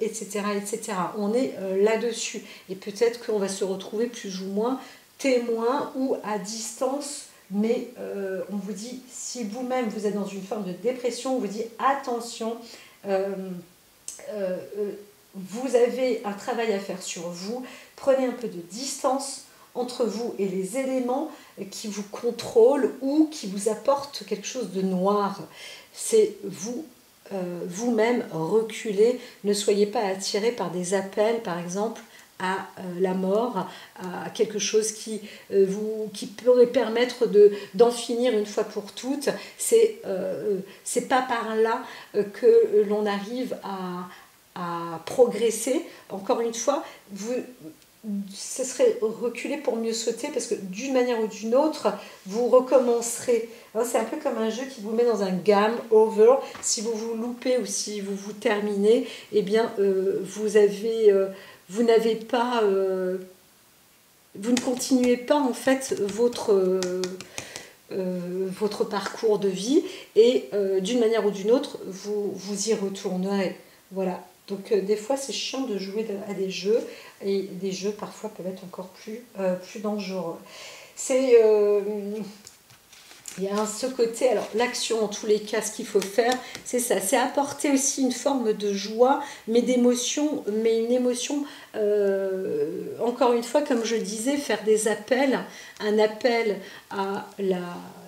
etc., etc. On est là-dessus. Et peut-être qu'on va se retrouver plus ou moins témoin ou à distance, mais on vous dit, si vous-même vous êtes dans une forme de dépression, on vous dit attention, vous avez un travail à faire sur vous, prenez un peu de distance entre vous et les éléments qui vous contrôlent ou qui vous apportent quelque chose de noir. C'est vous-même reculez, ne soyez pas attirés par des appels, par exemple, à la mort, à quelque chose qui pourrait permettre d'en finir une fois pour toutes. C'est pas par là que l'on arrive à progresser. Encore une fois, ce serait reculer pour mieux sauter, parce que d'une manière ou d'une autre, vous recommencerez. C'est un peu comme un jeu qui vous met dans un game over. Si vous vous loupez ou si vous vous terminez, eh bien, vous n'avez pas... vous ne continuez pas, en fait, votre parcours de vie, et d'une manière ou d'une autre, vous y retournerez. Voilà. Donc des fois c'est chiant de jouer à des jeux, et des jeux parfois peuvent être encore plus dangereux. Il y a ce côté, alors l'action en tous les cas, ce qu'il faut faire, c'est ça, c'est apporter aussi une forme de joie, mais d'émotion, mais une émotion, encore une fois, comme je disais, faire des appels, un appel à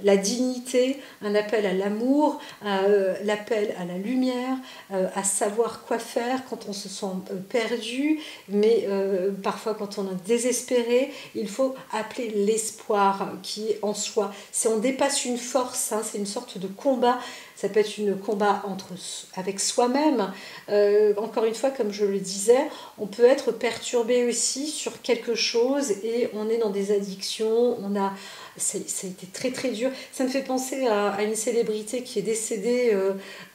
la dignité, un appel à l'amour, l'appel à la lumière, à savoir quoi faire quand on se sent perdu, mais parfois quand on est désespéré, il faut appeler l'espoir qui est en soi. Si on dépasse une force, c'est une sorte de combat, ça peut être une combat avec soi-même. Encore une fois, comme je le disais, on peut être perturbé aussi sur quelque chose et on est dans des addictions, ça a été très très dur. Ça me fait penser à une célébrité qui est décédée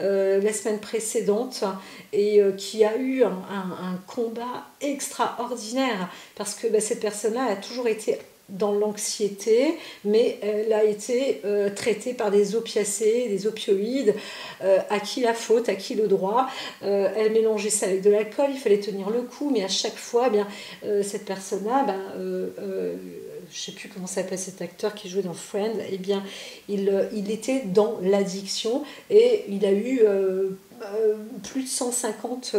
la semaine précédente et qui a eu un combat extraordinaire parce que cette personne-là a toujours été dans l'anxiété, mais elle a été traitée par des opiacés, des opioïdes. À qui la faute, à qui le droit? Elle mélangeait ça avec de l'alcool, il fallait tenir le coup, mais à chaque fois, cette personne-là, je ne sais plus comment s'appelle cet acteur qui jouait dans Friends, il était dans l'addiction et il a eu plus de 150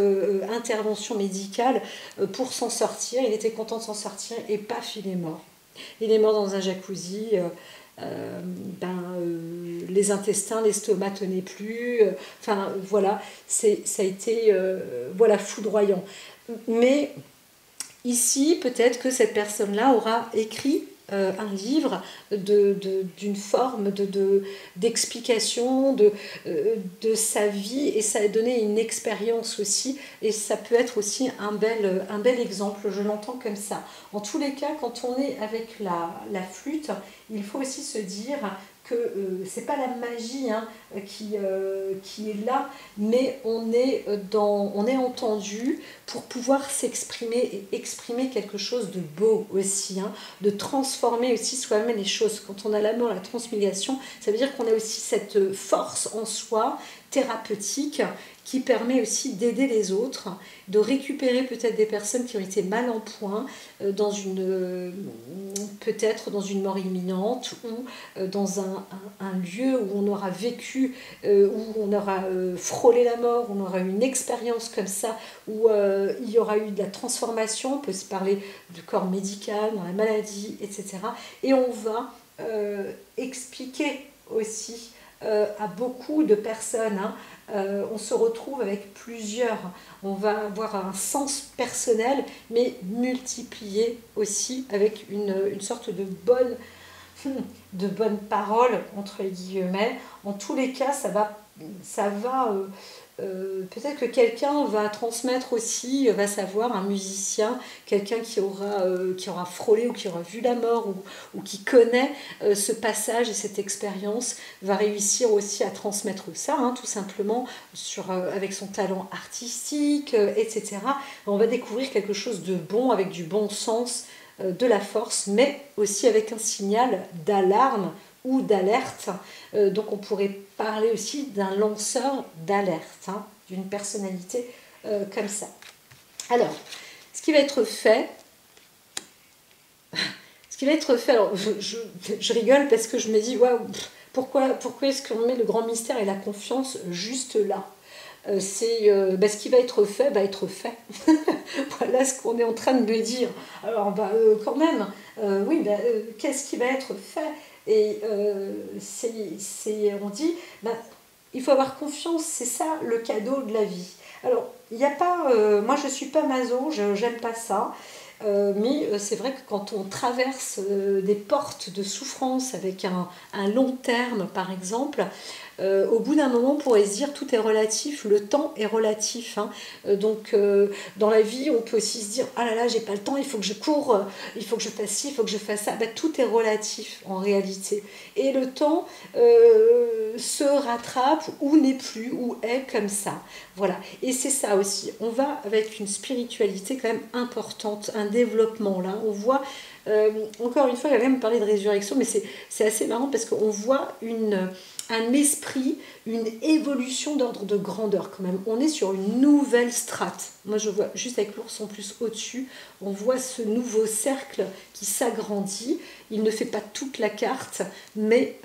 interventions médicales pour s'en sortir. Il était content de s'en sortir et paf, il est mort. Il est mort dans un jacuzzi. Les intestins, l'estomac tenaient plus. Voilà, ça a été foudroyant. Mais ici, peut-être que cette personne-là aura écrit un livre d'une forme d'explication de sa vie et ça a donné une expérience aussi et ça peut être aussi un bel exemple, je l'entends comme ça. En tous les cas, quand on est avec la flûte, il faut aussi se dire que c'est pas la magie qui est là, mais on est entendu pour pouvoir s'exprimer et exprimer quelque chose de beau aussi, de transformer aussi soi-même les choses. Quand on a l'amour, la transmigration, ça veut dire qu'on a aussi cette force en soi thérapeutique qui permet aussi d'aider les autres, de récupérer peut-être des personnes qui ont été mal en point peut-être dans une mort imminente ou dans un lieu où on aura vécu, où on aura frôlé la mort, où on aura eu une expérience comme ça, où il y aura eu de la transformation, on peut se parler du corps médical, dans la maladie, etc. Et on va expliquer aussi à beaucoup de personnes, on se retrouve avec plusieurs, on va avoir un sens personnel mais multiplié aussi avec une sorte de bonne parole entre guillemets. En tous les cas, ça va peut-être que quelqu'un va transmettre aussi, va savoir, un musicien, quelqu'un qui aura frôlé ou qui aura vu la mort ou qui connaît ce passage et cette expérience, va réussir aussi à transmettre ça, tout simplement, avec son talent artistique, etc. On va découvrir quelque chose de bon, avec du bon sens, de la force, mais aussi avec un signal d'alarme ou d'alerte. Donc on pourrait parler aussi d'un lanceur d'alerte, d'une personnalité comme ça. Alors, ce qui va être fait, alors je rigole parce que je me dis, waouh, pourquoi est-ce qu'on met le grand mystère et la confiance juste là? Ce qui va être fait, va être fait. Voilà ce qu'on est en train de me dire. Alors, quand même, oui, qu'est-ce qui va être fait? Et on dit, il faut avoir confiance, c'est ça le cadeau de la vie. Alors, il n'y a pas, moi je ne suis pas maso, j'aime pas ça. Mais c'est vrai que quand on traverse des portes de souffrance avec un long terme, par exemple, au bout d'un moment, on pourrait se dire tout est relatif, le temps est relatif. Donc, dans la vie, on peut aussi se dire ah là là, j'ai pas le temps, il faut que je cours, il faut que je fasse ci, il faut que je fasse ça. Tout est relatif en réalité. Et le temps se rattrape ou n'est plus, ou est comme ça. Voilà. Et c'est ça aussi. On va avec une spiritualité quand même importante, un développement là. On voit, encore une fois, il va même parler de résurrection, mais c'est assez marrant parce qu'on voit un esprit, une évolution d'ordre de grandeur quand même. On est sur une nouvelle strate. Moi je vois juste avec l'ours en plus au-dessus, on voit ce nouveau cercle qui s'agrandit. Il ne fait pas toute la carte, mais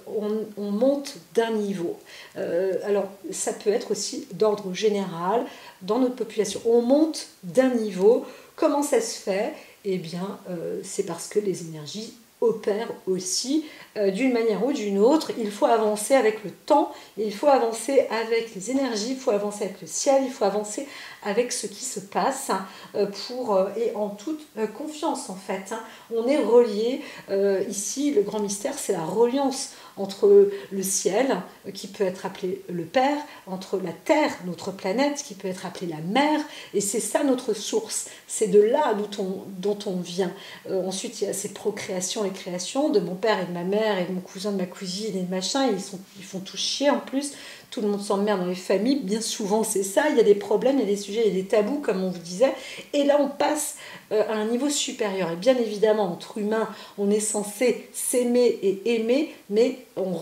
on monte d'un niveau. Alors ça peut être aussi d'ordre général dans notre population. On monte d'un niveau. Comment ça se fait? Eh bien, c'est parce que les énergies opèrent aussi d'une manière ou d'une autre. Il faut avancer avec le temps, il faut avancer avec les énergies, il faut avancer avec le ciel, il faut avancer avec ce qui se passe et en toute confiance en fait. Hein. On est relié, ici le grand mystère c'est la reliance entre le ciel, qui peut être appelé le Père, entre la Terre, notre planète, qui peut être appelée la Mère, et c'est ça notre source, c'est de là dont on vient. Ensuite, il y a ces procréations et créations de mon père et de ma mère, et de mon cousin, de ma cousine, et de machin, ils font tout chier en plus, tout le monde s'emmerde dans les familles, bien souvent c'est ça, il y a des problèmes, il y a des sujets, il y a des tabous, comme on vous disait, et là on passe à un niveau supérieur. Et bien évidemment, entre humains, on est censé s'aimer et aimer, mais on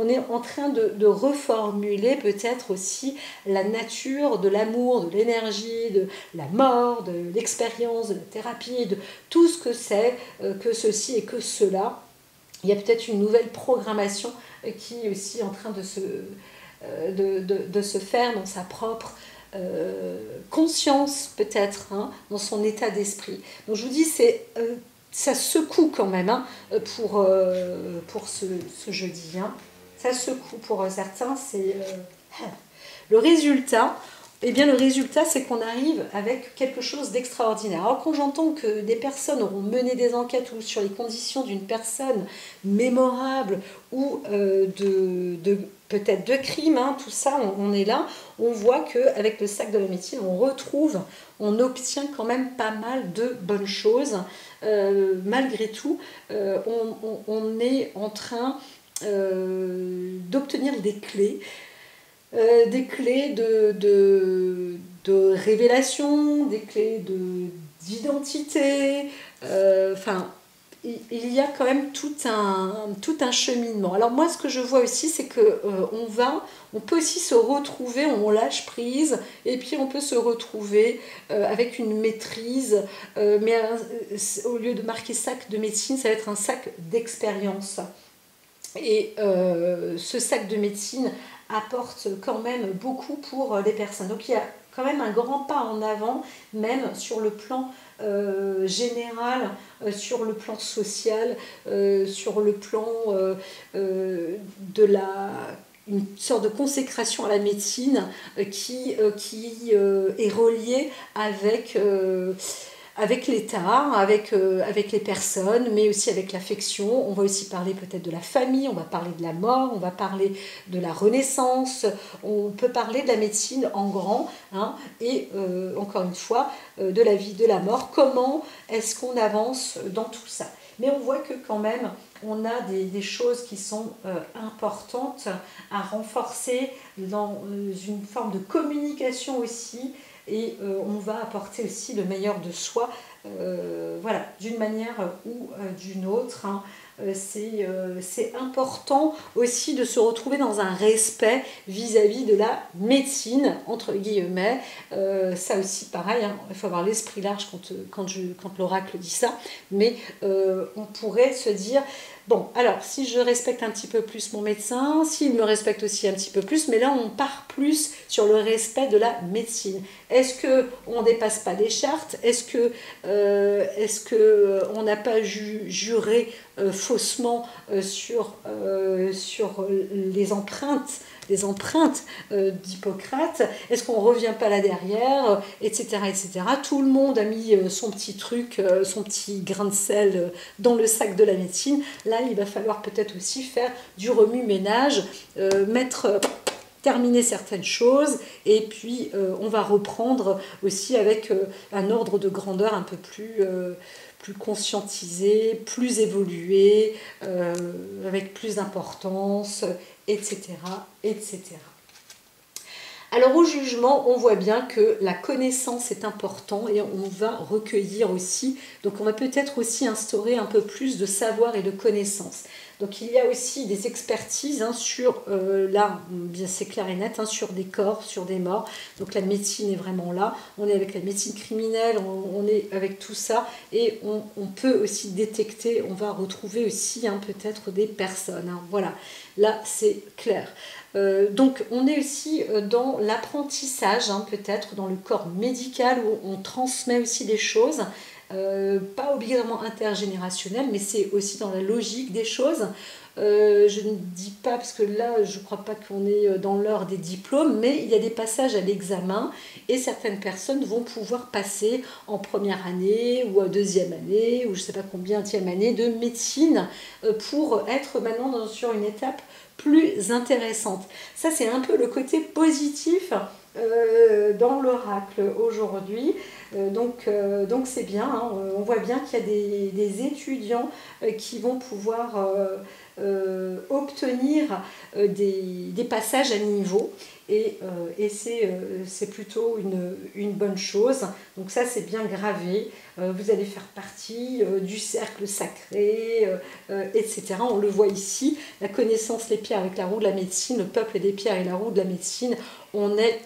est en train de reformuler peut-être aussi la nature de l'amour, de l'énergie, de la mort, de l'expérience, de la thérapie, de tout ce que c'est que ceci et que cela. Il y a peut-être une nouvelle programmation qui est aussi en train de se faire dans sa propre conscience peut-être, hein, dans son état d'esprit. Donc je vous dis, ça secoue quand même hein, pour ce jeudi. Hein. Ça secoue pour certains. C'est le résultat. Eh bien, le résultat, c'est qu'on arrive avec quelque chose d'extraordinaire. Alors, quand j'entends que des personnes auront mené des enquêtes ou sur les conditions d'une personne mémorable ou peut-être de crimes, hein, tout ça, on est là, on voit qu'avec le sac de la médecine, on obtient quand même pas mal de bonnes choses. Malgré tout, on est en train d'obtenir des clés de révélation, des clés d'identité. Enfin, il y a quand même tout un cheminement. Alors moi, ce que je vois aussi, c'est que on peut aussi se retrouver, on lâche prise, et puis on peut se retrouver avec une maîtrise, mais au lieu de marquer sac de médecine, ça va être un sac d'expérience. Et ce sac de médecine apporte quand même beaucoup pour les personnes. Donc il y a quand même un grand pas en avant, même sur le plan général, sur le plan social, sur le plan une sorte de consécration à la médecine qui est reliée avec l'État, avec les personnes, mais aussi avec l'affection. On va aussi parler peut-être de la famille, on va parler de la mort, on va parler de la renaissance, on peut parler de la médecine en grand, hein, et encore une fois, de la vie, de la mort. Comment est-ce qu'on avance dans tout ça? Mais on voit que quand même, on a des choses qui sont importantes à renforcer dans une forme de communication aussi, et on va apporter aussi le meilleur de soi, voilà, d'une manière ou d'une autre. Hein. C'est important aussi de se retrouver dans un respect vis-à-vis de la médecine, entre guillemets. Ça aussi, pareil, hein, il faut avoir l'esprit large quand l'oracle dit ça, mais on pourrait se dire... Bon, alors, si je respecte un petit peu plus mon médecin, s'il me respecte aussi un petit peu plus, mais là, on part plus sur le respect de la médecine. Est-ce qu'on ne dépasse pas les chartes? Est-ce qu'on n'a pas juré faussement sur les empreintes d'Hippocrate? Est-ce qu'on ne revient pas là derrière, etc., etc. Tout le monde a mis son petit truc, son petit grain de sel dans le sac de la médecine. Là, il va falloir peut-être aussi faire du remue-ménage, terminer certaines choses, et puis on va reprendre aussi avec un ordre de grandeur un peu plus conscientisé, plus évolué, avec plus d'importance, etc., etc. Alors au jugement, on voit bien que la connaissance est importante et on va recueillir aussi, donc on va peut-être aussi instaurer un peu plus de savoir et de connaissance. Donc il y a aussi des expertises hein, sur, là, bien c'est clair et net, hein, sur des corps, sur des morts. Donc la médecine est vraiment là. On est avec la médecine criminelle, on est avec tout ça. Et on peut aussi détecter, on va retrouver aussi hein, peut-être des personnes. Hein, voilà, là c'est clair. Donc on est aussi dans l'apprentissage, hein, peut-être dans le corps médical où on transmet aussi des choses. pas obligatoirement intergénérationnel, mais c'est aussi dans la logique des choses. Je ne dis pas, parce que là, je ne crois pas qu'on est dans l'heure des diplômes, mais il y a des passages à l'examen et certaines personnes vont pouvoir passer en première année ou en deuxième année ou je ne sais pas combienième année de médecine pour être maintenant sur une étape plus intéressante. Ça, c'est un peu le côté positif dans l'oracle aujourd'hui. Donc c'est bien, hein. On voit bien qu'il y a des étudiants qui vont pouvoir obtenir des passages à niveau et c'est plutôt une bonne chose. Donc ça c'est bien gravé, vous allez faire partie du cercle sacré, etc. On le voit ici, la connaissance, les pierres avec la roue de la médecine, le peuple des pierres et la roue de la médecine. On est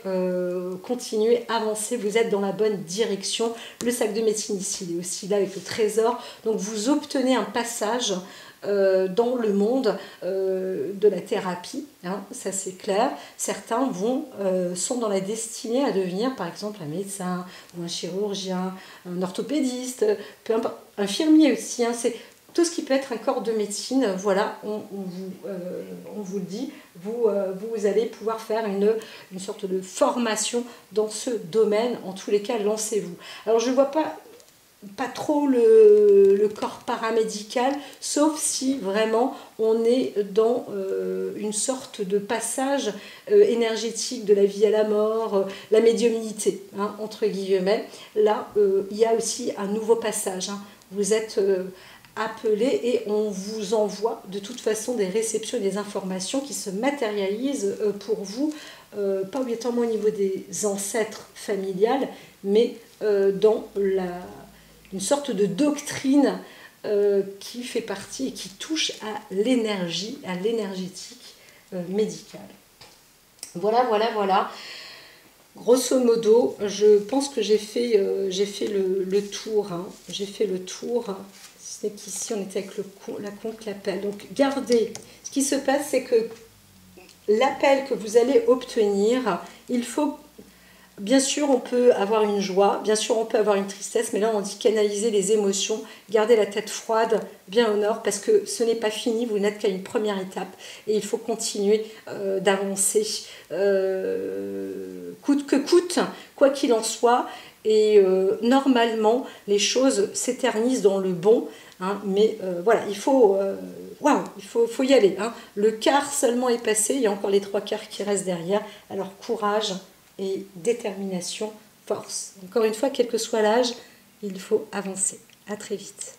continué, avancé, vous êtes dans la bonne direction. Le sac de médecine ici, il est aussi là avec le trésor. Donc vous obtenez un passage dans le monde de la thérapie, hein, ça c'est clair. Certains sont dans la destinée à devenir par exemple un médecin ou un chirurgien, un orthopédiste, peu importe, infirmier aussi, hein, c'est tout ce qui peut être un corps de médecine. Voilà, on vous le dit, vous allez pouvoir faire une sorte de formation dans ce domaine. En tous les cas, lancez-vous. Alors je ne vois pas trop le corps paramédical, sauf si vraiment on est dans une sorte de passage énergétique de la vie à la mort, la médiumnité, hein, entre guillemets. Là, il y a aussi un nouveau passage, hein. Vous êtes appelé et on vous envoie de toute façon des réceptions et des informations qui se matérialisent pour vous, pas obligatoirement au niveau des ancêtres familiales, mais dans une sorte de doctrine qui fait partie et qui touche à l'énergie, à l'énergétique médicale. Voilà. Grosso modo, je pense que j'ai fait le tour. Hein. J'ai fait le tour. C'est qu'ici, on était avec la conque, l'appel. Donc, gardez. Ce qui se passe, c'est que l'appel que vous allez obtenir, il faut... Bien sûr, on peut avoir une joie, bien sûr, on peut avoir une tristesse, mais là, on dit canaliser les émotions, garder la tête froide, bien au nord, parce que ce n'est pas fini, vous n'êtes qu'à une première étape, et il faut continuer d'avancer, coûte que coûte, quoi qu'il en soit, et normalement, les choses s'éternisent dans le bon, hein, mais voilà, il faut y aller. Hein. Le quart seulement est passé, il y a encore les 3/4 qui restent derrière, alors courage et détermination, force. Encore une fois, quel que soit l'âge, il faut avancer. À très vite.